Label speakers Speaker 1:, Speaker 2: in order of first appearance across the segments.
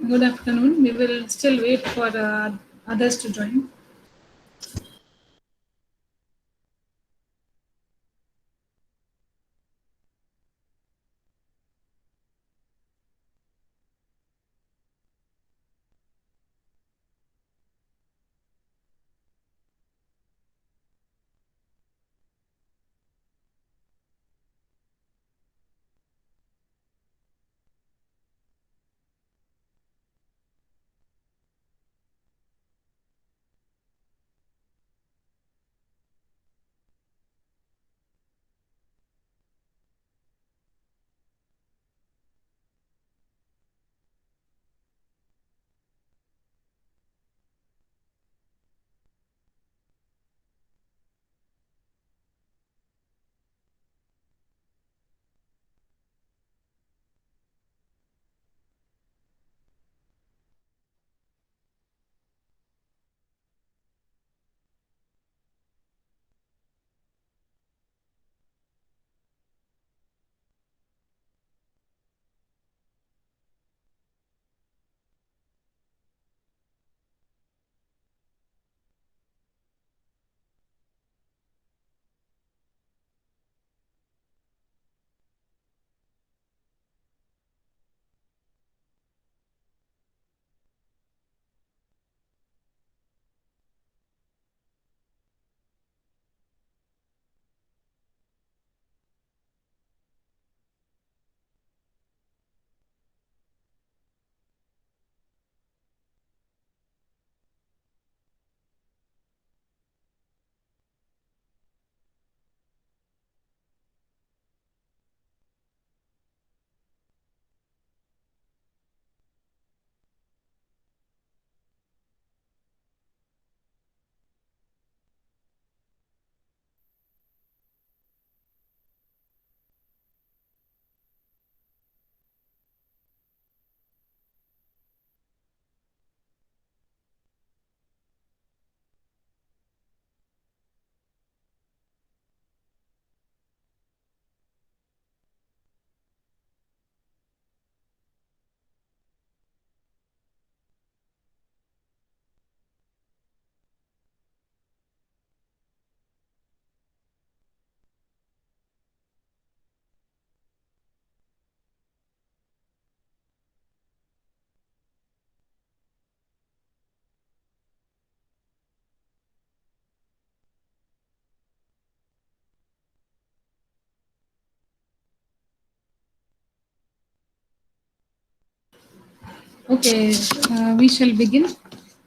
Speaker 1: Good afternoon. We will still wait for others to join. Okay, we shall begin.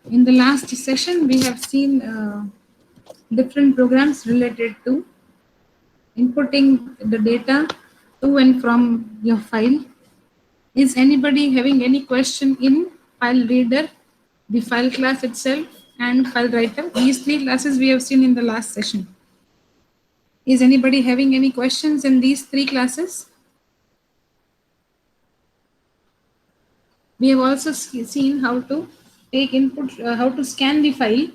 Speaker 1: In the last session, we have seen different programs related to inputting the data to and from your file. Is anybody having any question in file reader, the file class itself, and file writer? These three classes we have seen in the last session. Is anybody having any questions in these three classes? We have also seen how to take input, how to scan the file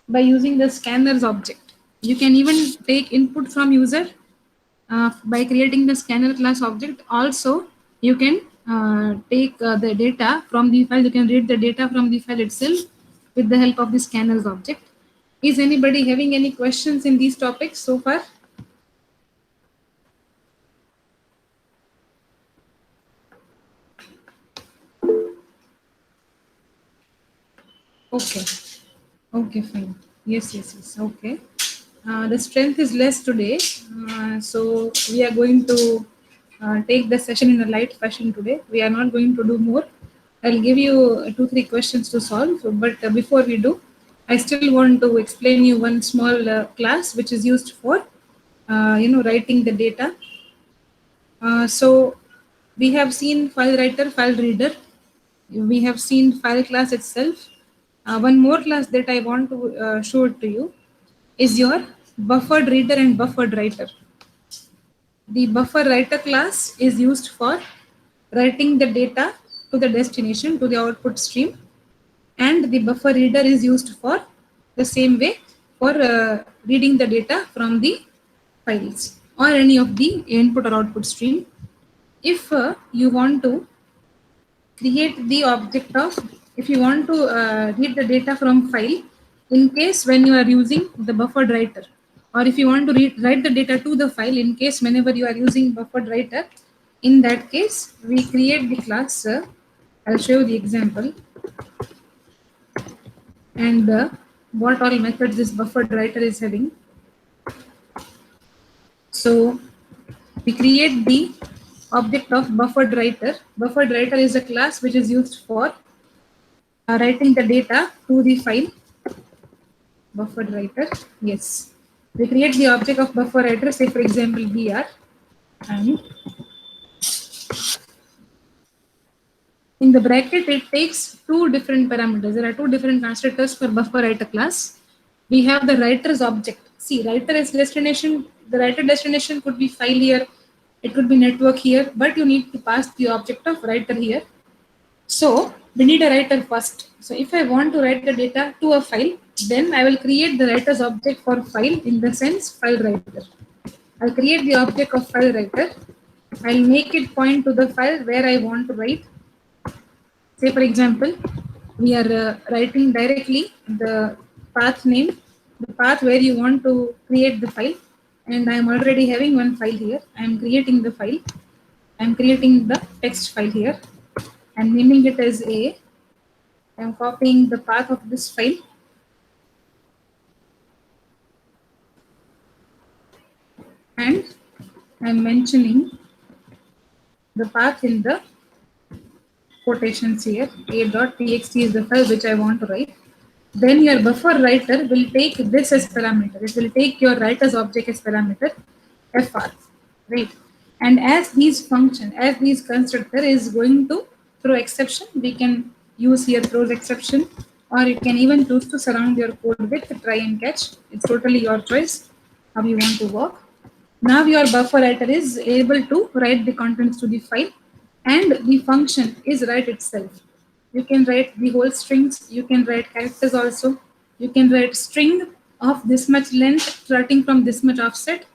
Speaker 1: by using the scanners object. You can even take input from user by creating the scanner class object. Also, you can take the data from the file. You can read the data from the file itself with the help of the scanners object. Is anybody having any questions in these topics so far? Okay. Okay, fine. Yes. Okay. The strength is less today, so we are going to take the session in a light fashion today. We are not going to do more. I'll give you two, three questions to solve. But before we do, I still want to explain you one small class which is used for, writing the data. So we have seen file writer, file reader. We have seen file class itself. One more class that I want to show it to you is your buffered reader and buffered writer. The buffer writer class is used for writing the data to the destination, to the output stream, and the buffer reader is used for the same way for reading the data from the files or any of the input or output stream. If you want to create the object of, if you want to read the data from file, in case when you are using the buffered writer, or if you want to write the data to the file in case whenever you are using buffered writer, in that case we create the class. I'll show you the example, and what all methods this buffered writer is having. So we create the object of buffered writer. Buffered writer is a class which is used for writing the data to the file. Buffered writer, yes. We create the object of buffer writer, say for example br, and in the bracket it takes two different parameters. There are two different constructors for buffer writer class. We have the writer's object. See, writer is destination. The writer destination could be file here, it could be network here, but you need to pass the object of writer here. So we need a writer first. So if I want to write the data to a file, then I will create the writer's object for file, in the sense file writer. I'll create the object of file writer. I'll make it point to the file where I want to write. Say for example, we are writing directly the path name, the path where you want to create the file, and I am already having one file here. I am creating the file. I am creating the text file here. I'm naming it as A. I'm copying the path of this file, and I'm mentioning the path in the quotations here. A.txt is the file which I want to write. Then your buffer writer will take this as parameter. It will take your writer's object as parameter, fr, right? And as these function, as these constructor is going to throw exception, we can use here throws exception, or you can even choose to surround your code with try and catch. It's totally your choice how you want to work. Now your buffer writer is able to write the contents to the file, and the function is write itself. You can write the whole strings, you can write characters also, you can write string of this much length starting from this much offset,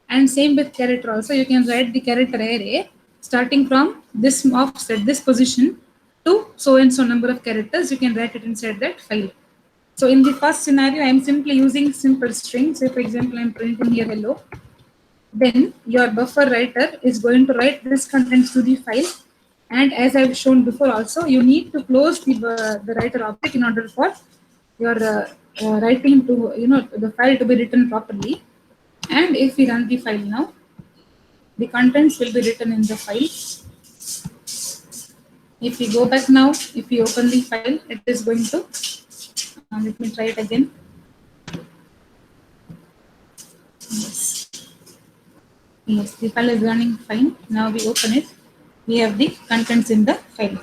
Speaker 1: and same with character also. You can write the character array starting from this offset, this position, to so and so number of characters. You can write it inside that file. So in the first scenario, I am simply using simple string. So for example, I am printing here hello. Then your buffer writer is going to write this contents to the file. And as I've shown before also, you need to close the writer object in order for your writing to, the file to be written properly. And if we run the file now, the contents will be written in the file. If we go back now, if we open the file, it is going to, let me try it again. Yes, the file is running fine. Now we open it. We have the contents in the file.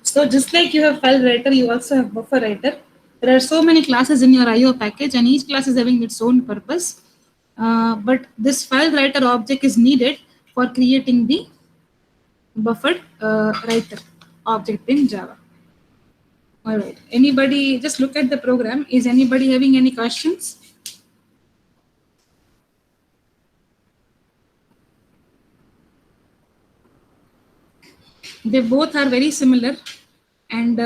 Speaker 1: So just like you have file writer, you also have buffer writer. There are so many classes in your IO package, and each class is having its own purpose. But this file writer object is needed for creating the buffered writer object in Java. All right. Anybody, just look at the program. Is anybody having any questions? They both are very similar, and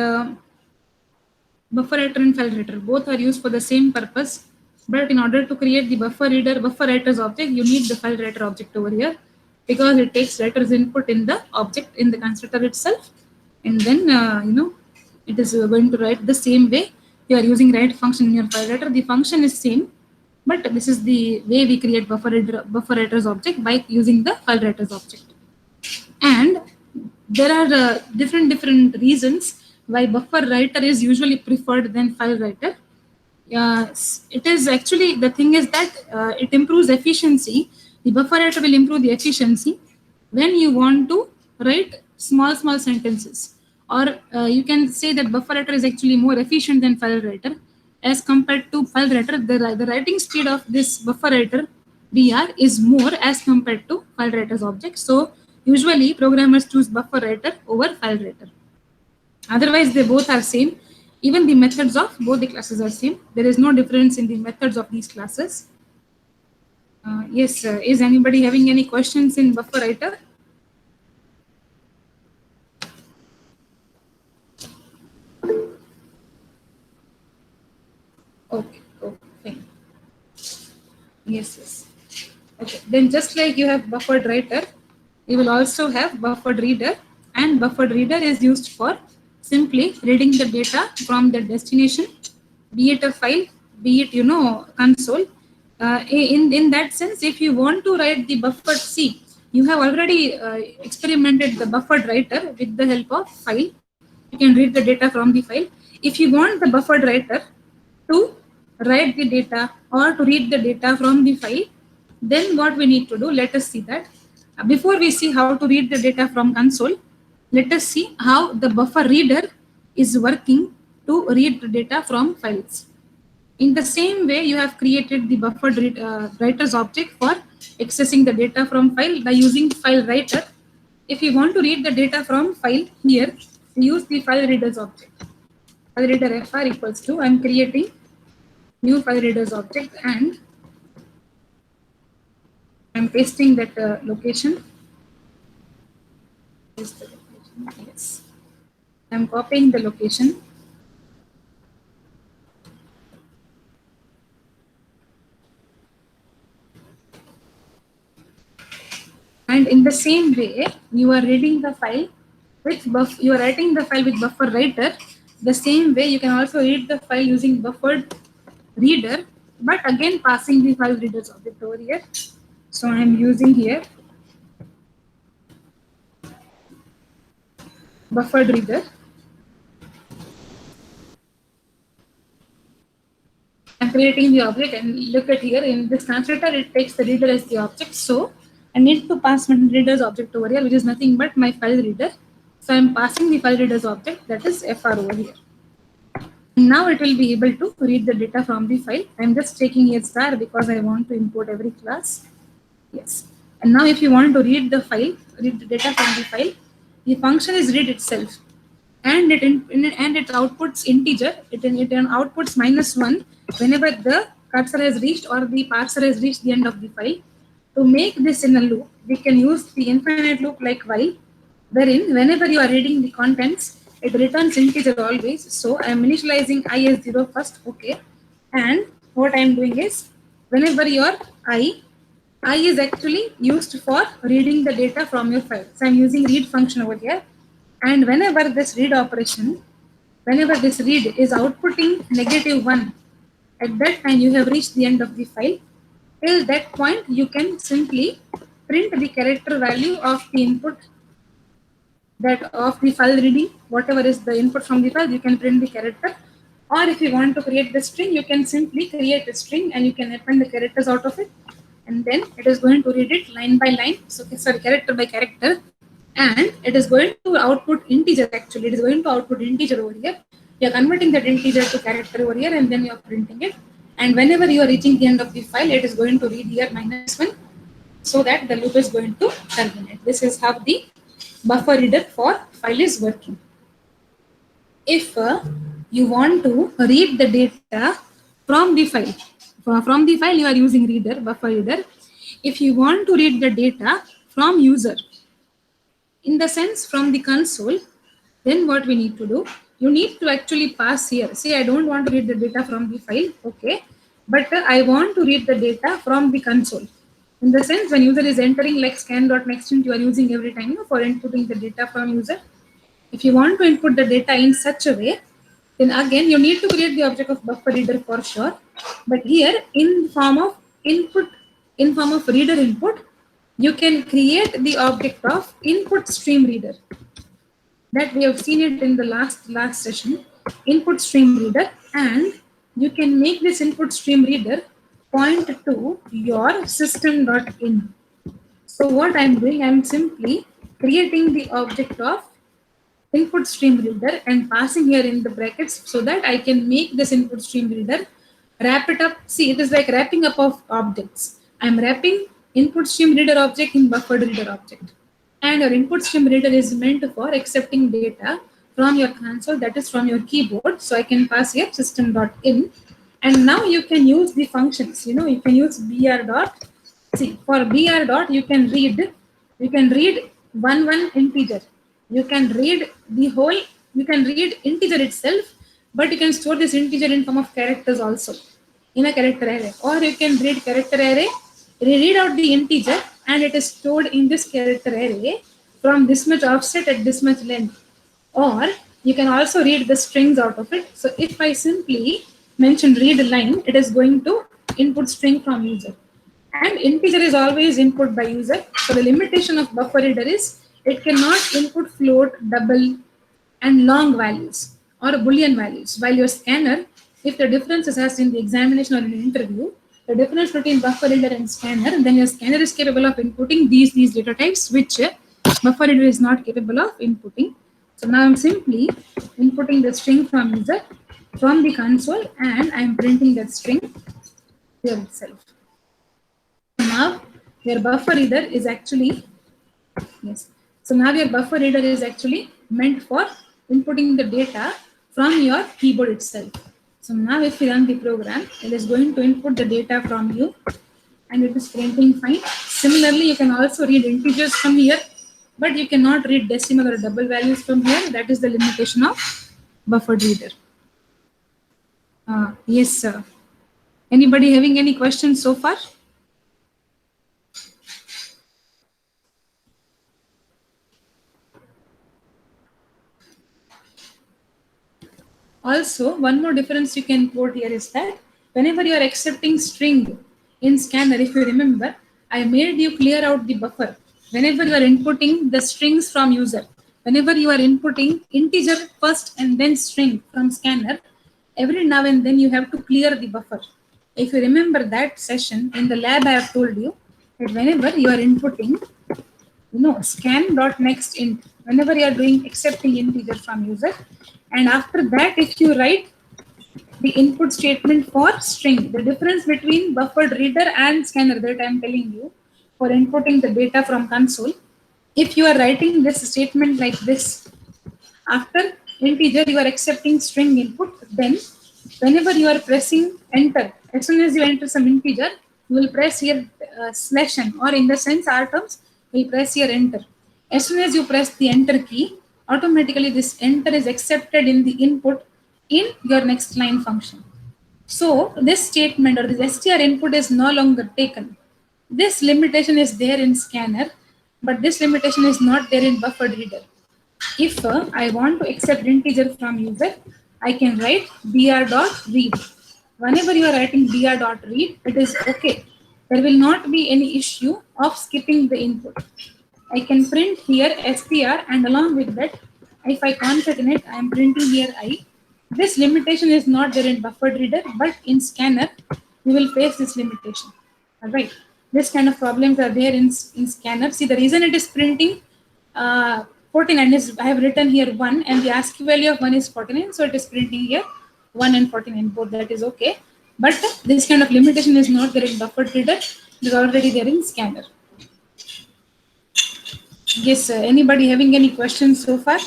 Speaker 1: buffer writer and file writer both are used for the same purpose. But in order to create the buffer writer's object, you need the file writer object over here, because it takes writer's input in the object in the constructor itself, and then it is going to write the same way. You are using write function in your file writer. The function is same, but this is the way we create buffer writer's object, by using the file writer's object. And there are different reasons why buffer writer is usually preferred than file writer. It is actually, the thing is that it improves efficiency. The buffer writer will improve the efficiency when you want to write small sentences, or you can say that buffer writer is actually more efficient than file writer as compared to file writer. The writing speed of this buffer writer BR is more as compared to file writer's object. So usually programmers choose buffer writer over file writer. Otherwise, they both are same. Even the methods of both the classes are same. There is no difference in the methods of these classes. Yes, is anybody having any questions in buffer writer? Okay, okay, fine. Yes, yes. Okay, then just like you have buffered writer, you will also have buffered reader, and buffered reader is used for simply reading the data from the destination, be it a file, be it console. In that sense, if you want to write the buffered C, you have already experimented the buffered writer with the help of file. You can read the data from the file. If you want the buffered writer to write the data or to read the data from the file, then what we need to do, let us see that. Before we see how to read the data from console, let us see how the buffer reader is working to read the data from files. In the same way, you have created the buffered writers object for accessing the data from file by using file writer. If you want to read the data from file here, use the file readers object. File reader fr equals to, I am creating new file readers object and I'm pasting that location. Paste the location. Yes. I'm copying the location. And in the same way, you are reading the file with you are writing the file with buffer writer. The same way, you can also read the file using buffered reader, but again passing the file readers object over here. So I am using here buffered reader. I'm creating the object and look at here in this translator, it takes the reader as the object. So I need to pass one reader's object over here, which is nothing but my file reader. So I'm passing the file reader's object, that is fr over here. Now it will be able to read the data from the file. I'm just taking a star because I want to import every class. Yes. And now if you want to read the file, read the data from the file, the function is read itself. And it outputs integer. It outputs -1 whenever the cursor has reached or the parser has reached the end of the file. To make this in a loop, we can use the infinite loop like while, wherein whenever you are reading the contents, it returns integer always. So I am initializing I as 0 first, okay. And what I am doing is, whenever your I is actually used for reading the data from your file. So I'm using read function over here. And whenever this read operation, whenever this read is outputting -1, at that time you have reached the end of the file. Till that point, you can simply print the character value of the input, that of the file reading, whatever is the input from the file, you can print the character. Or if you want to create the string, you can simply create a string and you can append the characters out of it. And then it is going to read it line by line, so sorry, character by character. And it is going to output integer actually. It is going to output integer over here. You are converting that integer to character over here and then you are printing it. And whenever you are reaching the end of the file, it is going to read here -1 so that the loop is going to terminate. This is how the buffer reader for file is working. If you want to read the data from the file, you are using reader, buffer reader. If you want to read the data from user, in the sense from the console, then what we need to do, you need to actually pass here. See, I don't want to read the data from the file, okay, but I want to read the data from the console. In the sense, when user is entering like scan.nextint, you are using every time for inputting the data from user. If you want to input the data in such a way, then again you need to create the object of buffer reader for sure. But here, in form of input, in form of reader input, you can create the object of input stream reader. That we have seen it in the last session, input stream reader, and you can make this input stream reader point to your system.in. So what I'm doing, I'm simply creating the object of input stream reader and passing here in the brackets so that I can make this input stream reader wrap it up. See, it is like wrapping up of objects. I'm wrapping input stream reader object in buffered reader object. And your input stream reader is meant for accepting data from your console, that is from your keyboard. So I can pass here system.in. And now you can use the functions. You can use br dot. See, for br dot, you can read 1 integer. You can read the whole, you can read integer itself But you can store this integer in form of characters also in a character array, or you can read character array, read out the integer, and it is stored in this character array from this much offset at this much length. Or you can also read the strings out of it. So if I simply mention read line, it is going to input string from user. And integer is always input by user. So the limitation of buffer reader is it cannot input float, double, and long values or Boolean values. While your scanner, if the difference is asked in the examination or in an interview, the difference between buffer reader and scanner, then your scanner is capable of inputting these data types, which buffer reader is not capable of inputting. So now I'm simply inputting the string from user from the console, and I'm printing that string here itself. Now your buffer reader is actually, yes. So now your buffer reader is actually meant for inputting the data from your keyboard itself. So now if you run the program, it is going to input the data from you and it is printing fine. Similarly, you can also read integers from here, but you cannot read decimal or double values from here. That is the limitation of buffer reader. Yes, sir. Anybody having any questions so far? Also, one more difference you can quote here is that whenever you are accepting string in scanner, if you remember, I made you clear out the buffer. Whenever you are inputting the strings from user, whenever you are inputting integer first and then string from scanner, every now and then you have to clear the buffer. If you remember that session in the lab, I have told you that whenever you are inputting scan dot next int whenever you are doing accepting integer from user, and after that if you write the input statement for string, the difference between buffered reader and scanner that I am telling you for inputting the data from console, if you are writing this statement like this after integer you are accepting string input, then whenever you are pressing enter, as soon as you enter some integer, you will press here slash n, or in the sense our terms, we press here enter. As soon as you press the enter key, automatically this enter is accepted in the input in your next line function. So this statement or this str input is no longer taken. This limitation is there in scanner, but this limitation is not there in buffered reader. If I want to accept integer from user, I can write br.read. Whenever you are writing br.read, it is okay. There will not be any issue of skipping the input. I can print here str, and along with that, if I concatenate, I am printing here I. This limitation is not there in buffered reader, but in scanner, you will face this limitation. All right. This kind of problems are there in scanner. See, the reason it is printing 49 is, I have written here 1, and the ASCII value of 1 is 49, so it is printing here 1 and 49, both, that is okay. But this kind of limitation is not there in buffered reader, it is already there in scanner. Yes, sir. Anybody having any questions so far?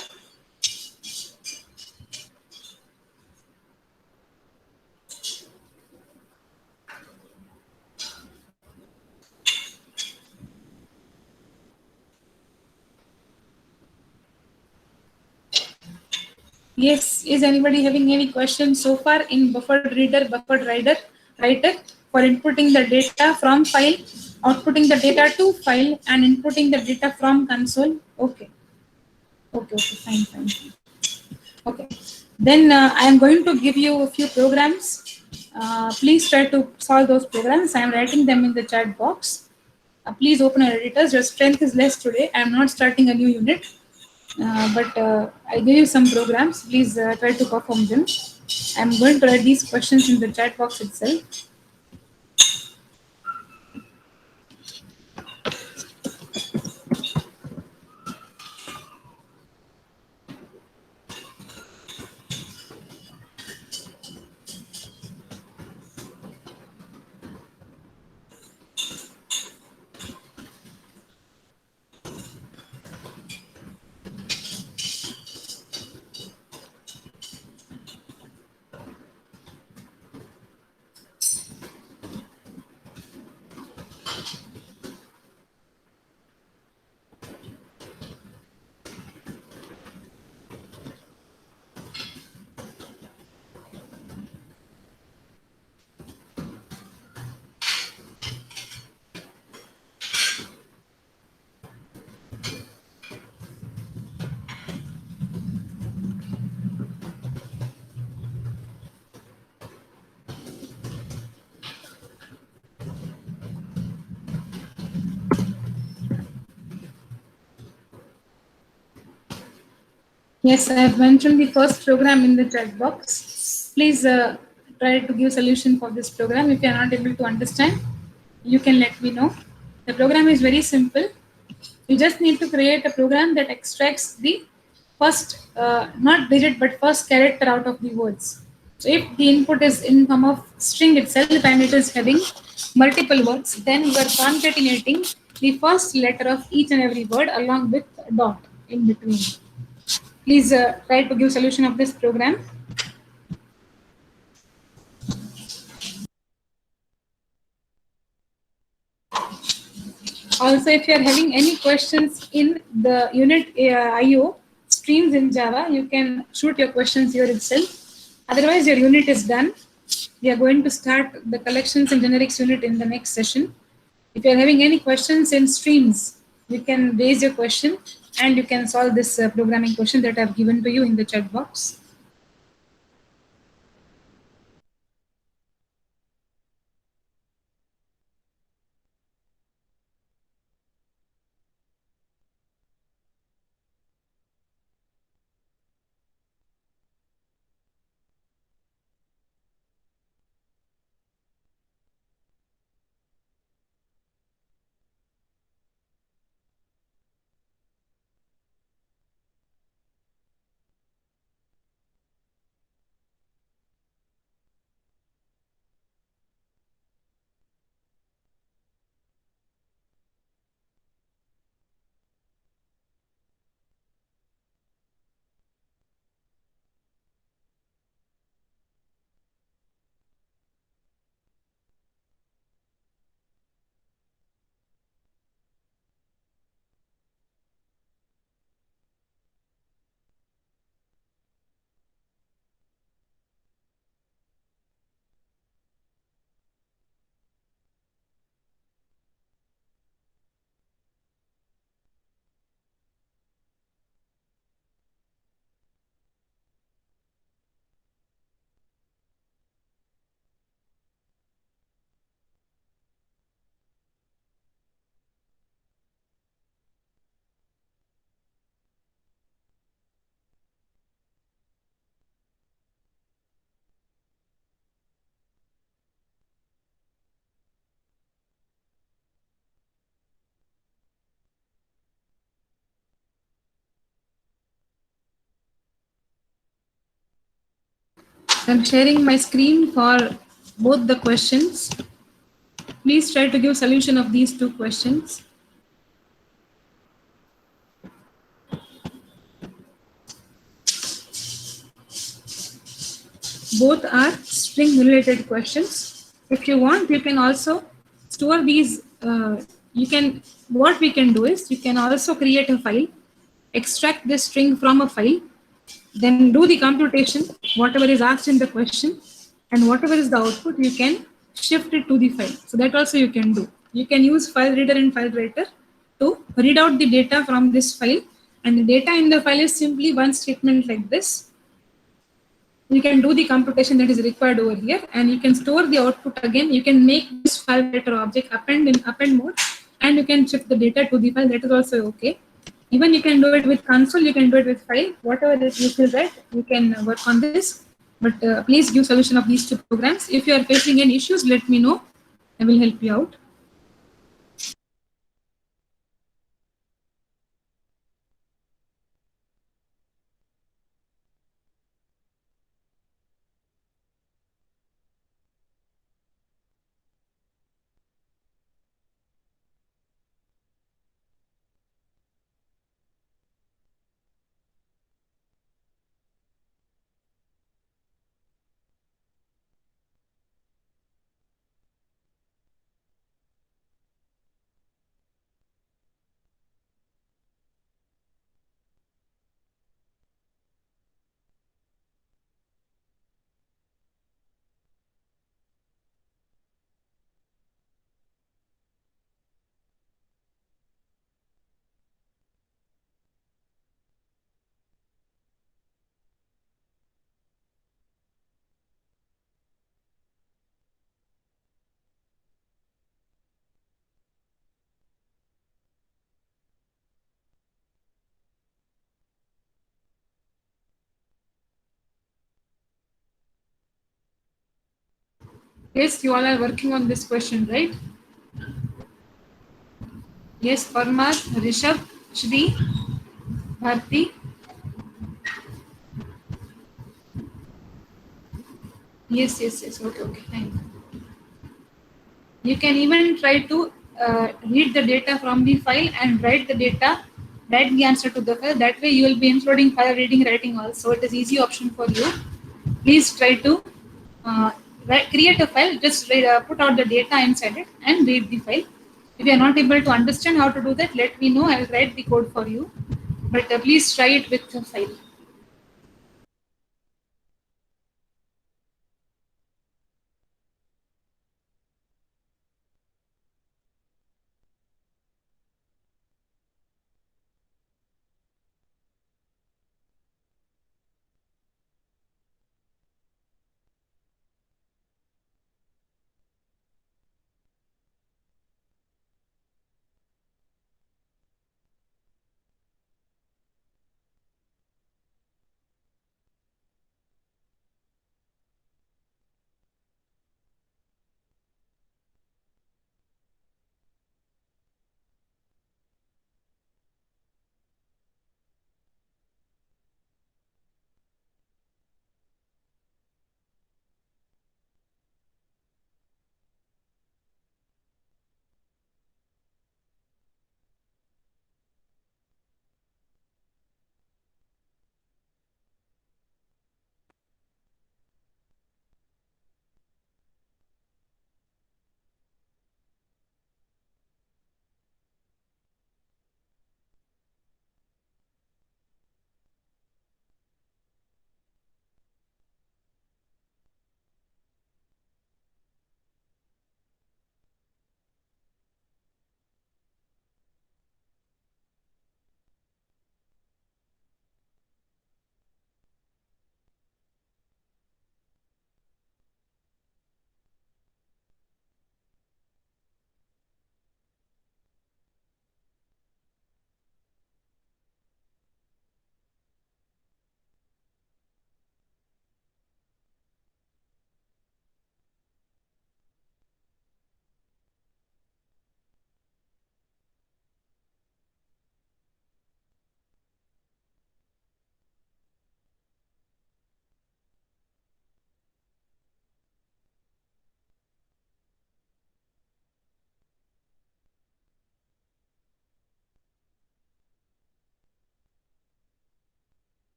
Speaker 1: Yes, is anybody having any questions so far in buffered reader, buffered writer for inputting the data from file, outputting the data to file, and inputting the data from console? Okay. Okay, fine. Okay. Then I am going to give you a few programs. Please try to solve those programs. I am writing them in the chat box. Please open your editors. Your strength is less today. I am not starting a new unit. But I give you some programs. Please try to perform them. I'm going to write these questions in the chat box itself. Yes, I have mentioned the first program in the chat box. Please try to give solution for this program. If you are not able to understand, you can let me know. The program is very simple. You just need to create a program that extracts the first, not digit, but first character out of the words. So if the input is in form of string itself and it is having multiple words, then you are concatenating the first letter of each and every word along with a dot in between. Please try to give solution of this program. Also, if you are having any questions in the unit IO streams in Java, you can shoot your questions here itself. Otherwise, your unit is done. We are going to start the collections and generics unit in the next session. If you are having any questions in streams, you can raise your question and you can solve this programming question that I have given to you in the chat box. I'm sharing my screen for both the questions. Please try to give solution of these two questions. Both are string related questions. If you want, you can also store these. You can, what we can do is you can also create a file, extract this string from a file, then do the computation, whatever is asked in the question, and whatever is the output, you can shift it to the file. So that also you can do. You can use file reader and file writer to read out the data from this file, and the data in the file is simply one statement like this. You can do the computation that is required over here, and you can store the output again. You can make this file writer object append in append mode, and you can shift the data to the file. That is also okay. Even you can do it with console, you can do it with file, whatever you feel right, you can work on this. But please give solution of these two programs. If you are facing any issues, let me know. I will help you out. Yes, you all are working on this question, right? Yes, Parmat, Rishabh, Shri, Bharti. Yes, yes, yes. Okay, okay, fine. You can even try to read the data from the file and write the data, write the answer to the file. That way, you will be including file reading, writing also. It is easy option for you. Please try to uh, create a file. Just put out the data inside it and read the file. If you are not able to understand how to do that, let me know. I will write the code for you. But please try it with the file.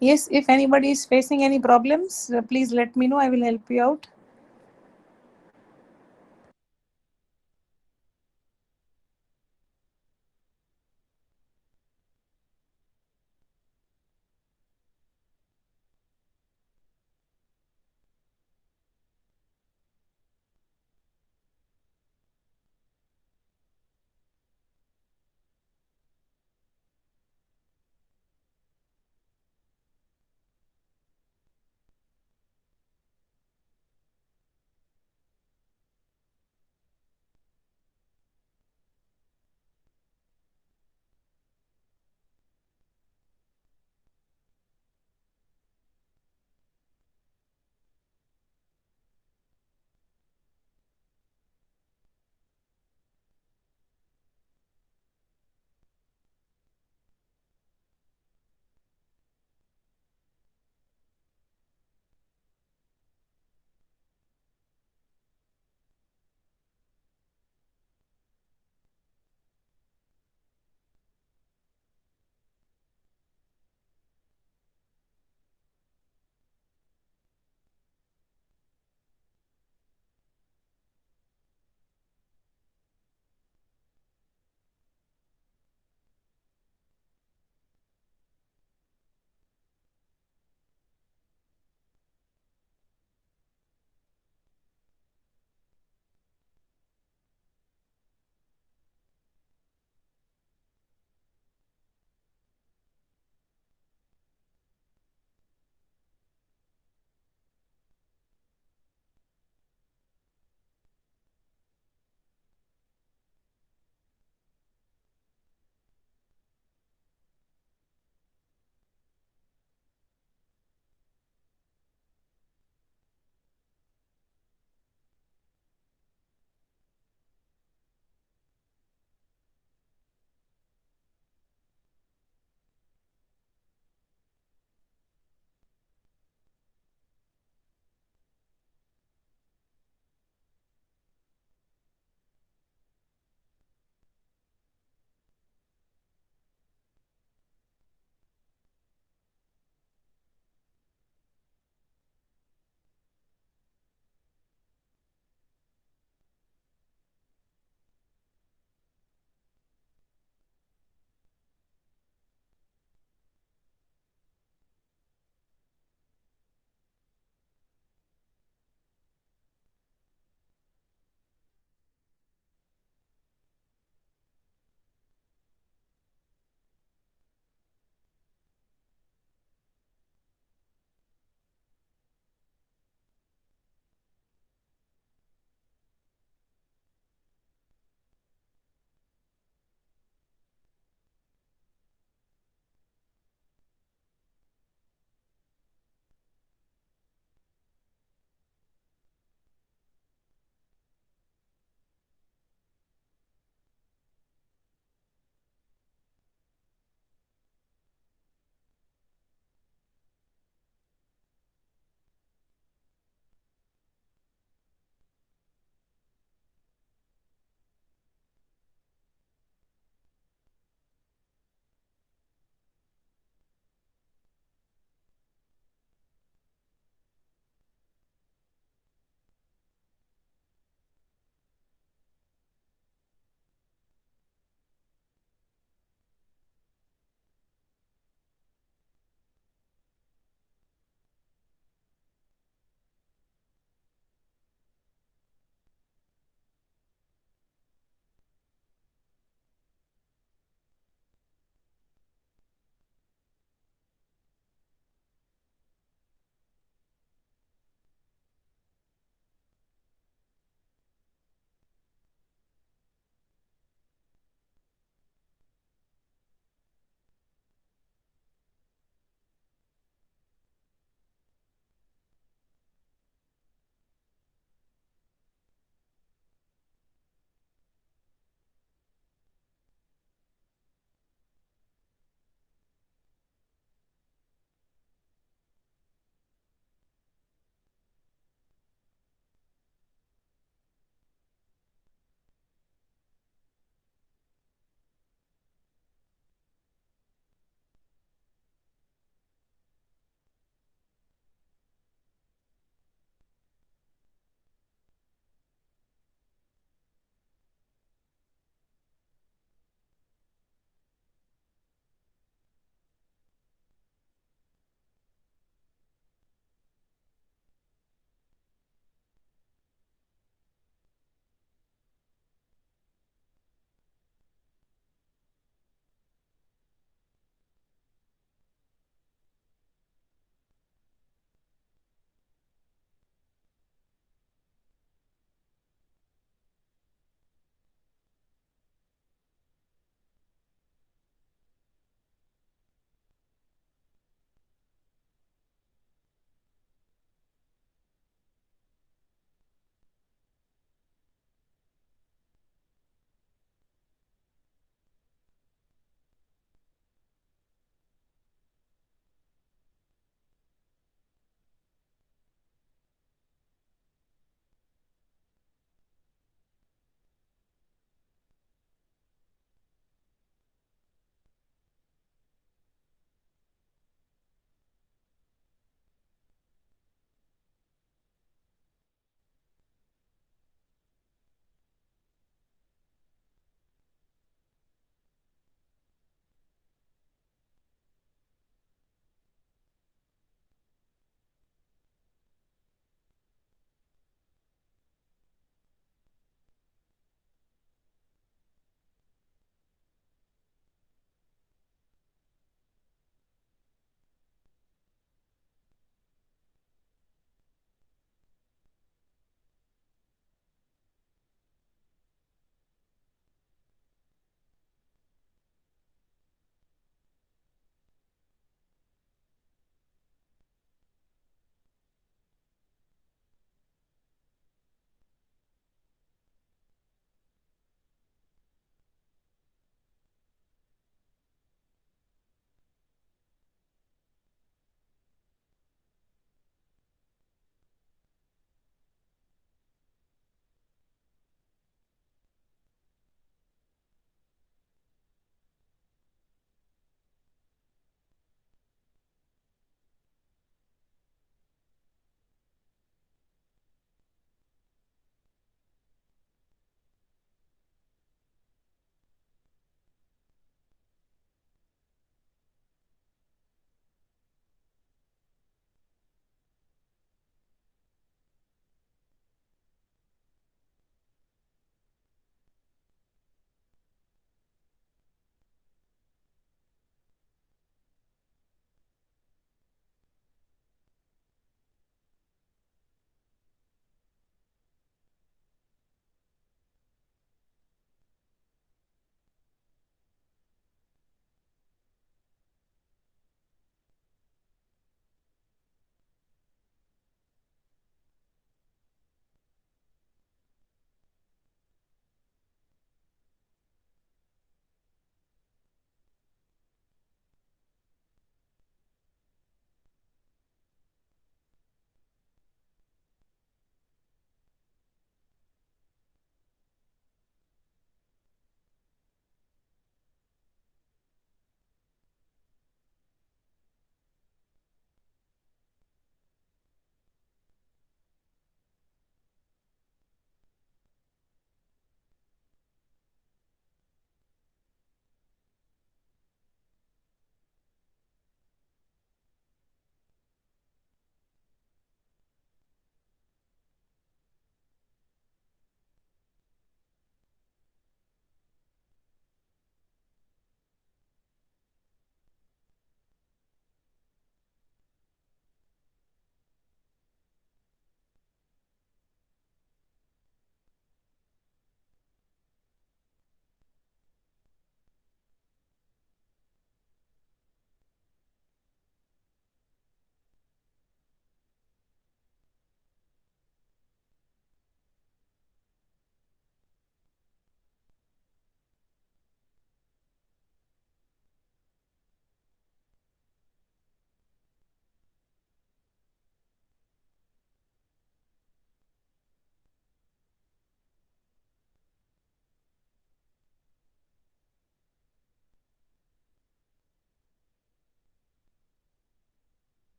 Speaker 1: Yes, if anybody is facing any problems, please let me know. I will help you out.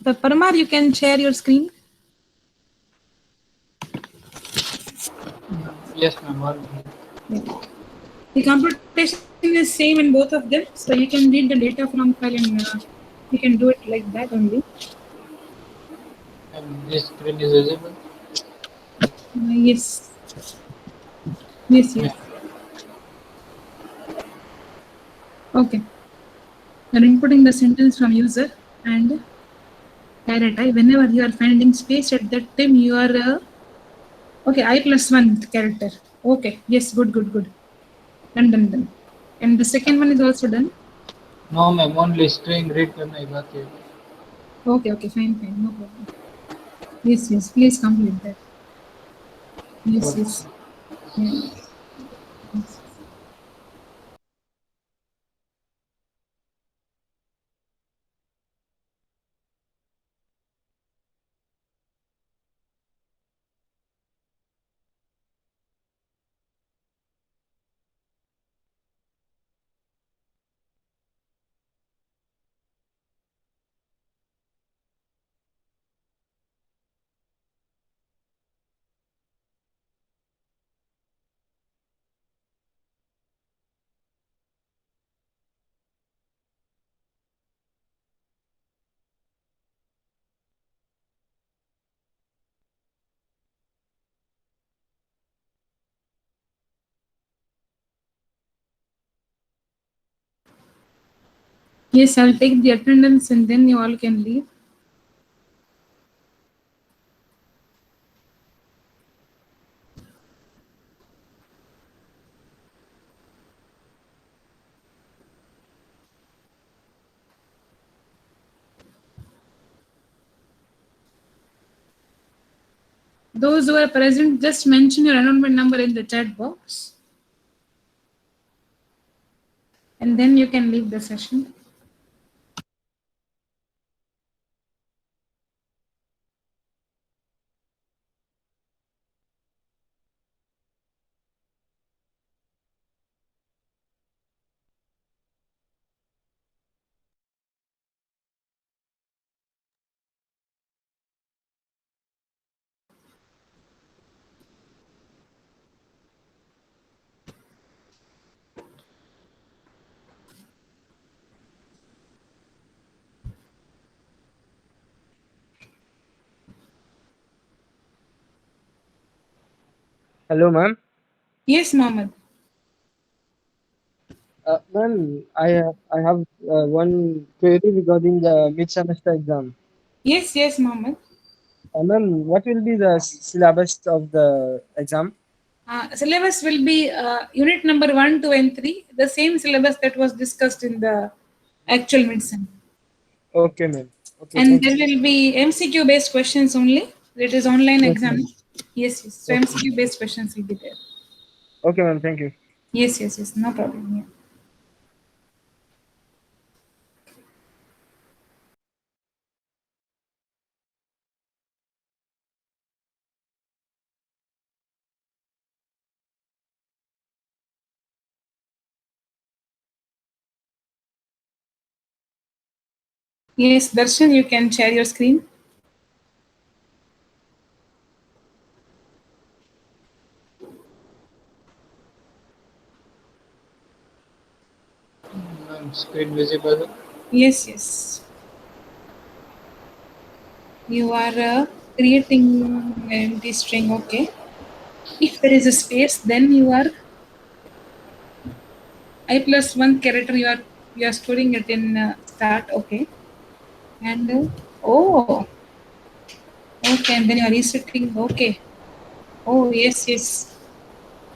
Speaker 1: The Paramar, you can share your screen.
Speaker 2: Yes, ma'am. 1 minute.
Speaker 1: Yeah. The computation is same in both of them, so you can read the data from file and you can do it like that only.
Speaker 2: And this screen is visible.
Speaker 1: Yes, yes,
Speaker 2: Yeah.
Speaker 1: yes. Okay. You're inputting the sentence from user and caret I. Whenever you are finding space at that time, you are okay. I plus one character. Okay. Yes. Good. Good. Good. Done. Done. Done. And the second one is also done.
Speaker 2: No, ma'am. Only screen read करना ही बाकी है.
Speaker 1: Okay. Okay. Fine. Fine. No problem. Yes. Yes. Please complete that. Yes. Yes.
Speaker 2: Okay.
Speaker 1: Yeah. Yes. Yes. I'll take the attendance and then you all can leave. Those who are present, just mention your enrollment number in the chat box, and then you can leave the session.
Speaker 3: Hello, ma'am.
Speaker 1: Yes, Mohammed.
Speaker 3: Ma'am, I have one query regarding the mid-semester exam.
Speaker 1: Yes, yes, Mohammed.
Speaker 3: Ma'am, what will be the syllabus of the exam?
Speaker 1: Syllabus will be unit number 1, 2, and 3, the same syllabus that was discussed in the actual medicine.
Speaker 3: Okay, ma'am. Okay,
Speaker 1: And
Speaker 3: thank
Speaker 1: there
Speaker 3: you.
Speaker 1: will be MCQ based questions only. It is online
Speaker 3: Yes,
Speaker 1: exam.
Speaker 3: ma'am.
Speaker 1: Yes, yes. So
Speaker 3: Okay.
Speaker 1: MCQ based questions will be there.
Speaker 3: Okay, ma'am. Thank you.
Speaker 1: Yes, yes, yes. No problem. Yeah. Yes, Darshan, you can share your screen.
Speaker 2: Ma'am, screen visible.
Speaker 1: Yes, yes. You are creating an empty string. Okay. If there is a space, then you are I plus one character. You are storing it in start. Okay. And oh, okay. And then you are resetting. Okay. Oh, yes, yes.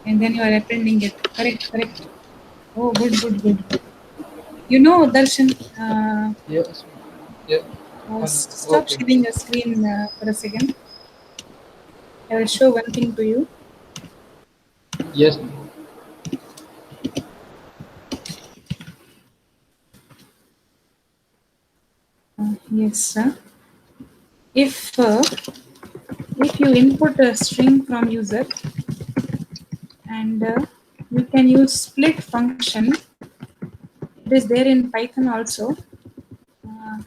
Speaker 1: And then you are appending it. Correct, correct. Oh, good, good, good. You know, Darshan,
Speaker 2: Yes. Yeah.
Speaker 1: stop
Speaker 2: Okay.
Speaker 1: sharing your screen for a second. I will show one thing to you.
Speaker 2: Yes, ma'am.
Speaker 1: Yes, sir. If if you input a string from user and we can use split function, it is there in Python also.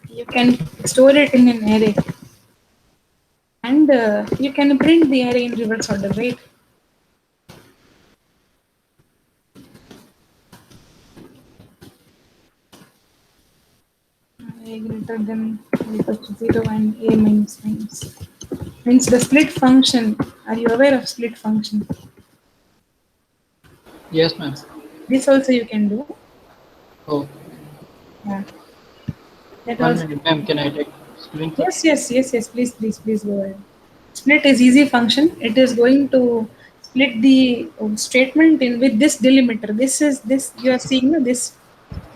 Speaker 1: you can store it in an array, and you can print the array in reverse order, right? A greater than or equal to 0 and a minus. Means the split function. Are you aware of split function?
Speaker 2: Yes, ma'am.
Speaker 1: This also you can do.
Speaker 2: Oh,
Speaker 1: Yeah. That
Speaker 2: one
Speaker 1: also.
Speaker 2: minute, ma'am. Can I take screenshot?
Speaker 1: Yes. Please go ahead. Split is easy function. It is going to split the statement in with this delimiter. This you are seeing, no, this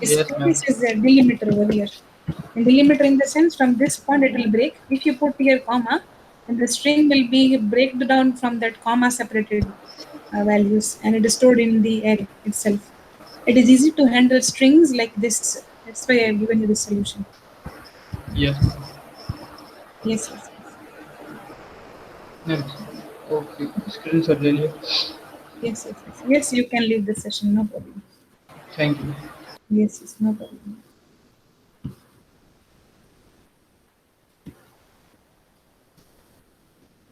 Speaker 2: Yes, ma'am.
Speaker 1: space is a delimiter over here. And delimiter in the sense from this point it will break. If you put here comma, then the string will be break down from that comma separated values, and it is stored in the array itself. It is easy to handle strings like this. That's why I have given you the solution.
Speaker 2: Yes,
Speaker 1: Yes.
Speaker 2: ma'am. Okay, screenshot ले लिया.
Speaker 1: Yes, you can leave the session, no problem.
Speaker 2: Thank you.
Speaker 1: Yes, no problem.